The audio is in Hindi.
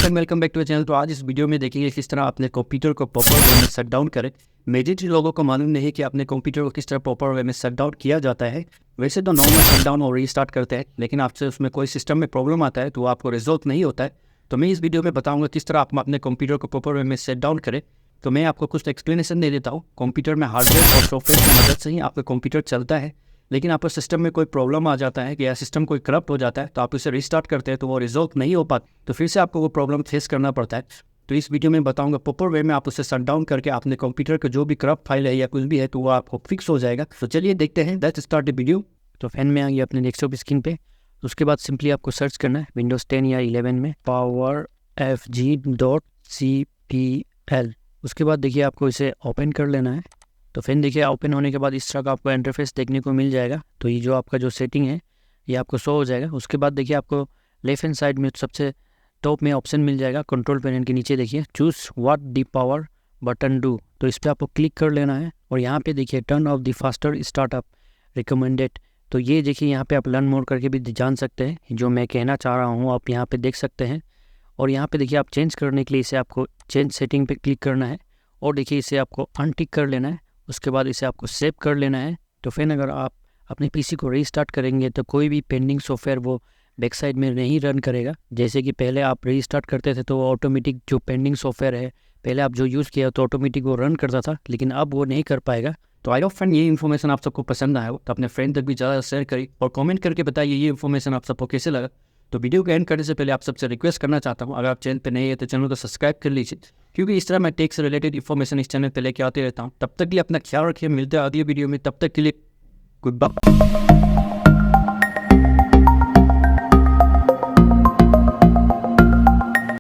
Friend, welcome back to channel. तो आज इस वीडियो में देखेंगे किस तरह अपने कंप्यूटर को प्रॉपर वे में शट डाउन करें। मेजॉरिटी लोगों को मालूम नहीं है कि अपने कंप्यूटर को किस तरह प्रॉपर वे में शट डाउन किया जाता है। वैसे तो नॉर्मल शट डाउन और रीस्टार्ट करते हैं, लेकिन आपसे उसमें कोई सिस्टम में प्रॉब्लम आता है तो आपको रिजॉल्व नहीं होता है। तो मैं इस वीडियो में बताऊँगा किस तरह आप अपने कंप्यूटर को प्रॉपर वे में शट डाउन करें। तो मैं आपको कुछ एक्सप्लेनेशन दे देता हूँ। कंप्यूटर में हार्डवेयर और सॉफ्टवेयर की मदद से ही आपका कंप्यूटर चलता है, लेकिन आपको सिस्टम में कोई प्रॉब्लम आ जाता है कि या सिस्टम कोई करप्ट हो जाता है तो आप उसे रिस्टार्ट करते हैं तो वो रिजॉल्व नहीं हो पाता, तो फिर से आपको वो प्रॉब्लम फेस करना पड़ता है। तो इस वीडियो में बताऊंगा प्रॉपर वे में आप उसे शट डाउन करके अपने कंप्यूटर का जो भी करप्ट फाइल है या कुछ भी है तो वो आपको फिक्स हो जाएगा। तो चलिए देखते हैं, लेट्स स्टार्ट द वीडियो। तो फैन में आ गया अपने डेस्कटॉप स्क्रीन पे। उसके बाद सिंपली आपको सर्च करना है विंडोज़ 10 या 11 में powerfg.cpl। उसके बाद देखिए आपको इसे ओपन कर लेना है। तो फिर देखिए ओपन होने के बाद इस तरह का आपको इंटरफेस देखने को मिल जाएगा। तो ये जो आपका जो सेटिंग है ये आपको शो हो जाएगा। उसके बाद देखिए आपको लेफ्ट हैंड साइड में सबसे टॉप में ऑप्शन मिल जाएगा कंट्रोल पैनल के नीचे, देखिए choose what the power button do. तो इस पर आपको क्लिक कर लेना है और यहाँ पे देखिए turn off the faster startup recommended. तो ये देखिए यहाँ पे आप लर्न मोर करके भी जान सकते हैं जो मैं कहना चाह रहा हूँ, आप यहाँ पे देख सकते हैं। और यहाँ पे देखिए आप चेंज करने के लिए इसे आपको चेंज सेटिंग पे क्लिक करना है और देखिए इसे आपको अनटिक कर लेना है। उसके बाद इसे आपको सेव कर लेना है। तो फिर अगर आप अपने पीसी को रीस्टार्ट करेंगे तो कोई भी पेंडिंग सॉफ्टवेयर वो बैक साइड में नहीं रन करेगा। जैसे कि पहले आप रीस्टार्ट करते थे तो वो ऑटोमेटिक जो पेंडिंग सॉफ्टवेयर है पहले आप जो यूज़ किया तो ऑटोमेटिक वो रन करता था, लेकिन अब वो नहीं कर पाएगा। तो आई होप फ्रेंड ये इन्फॉर्मेशन आप सबको पसंद आया हो, तो अपने फ्रेंड तक भी ज़्यादा शेयर करिए और कमेंट करके बताइए ये इन्फॉर्मेशन आप सबको कैसे लगा। तो वीडियो को एंड करने से पहले आप सबसे रिक्वेस्ट करना चाहता हूँ, अगर आप चैनल पे नए हैं तो चैनल को सब्सक्राइब कर लीजिए, क्योंकि इस तरह मैं टेक से रिलेटेड इन्फॉर्मेशन इस चैनल पे लेके आते रहता हूँ। तब तक के लिए अपना ख्याल रखिए, मिलते हैं अगली वीडियो में, तब तक के लिए गुड बाय।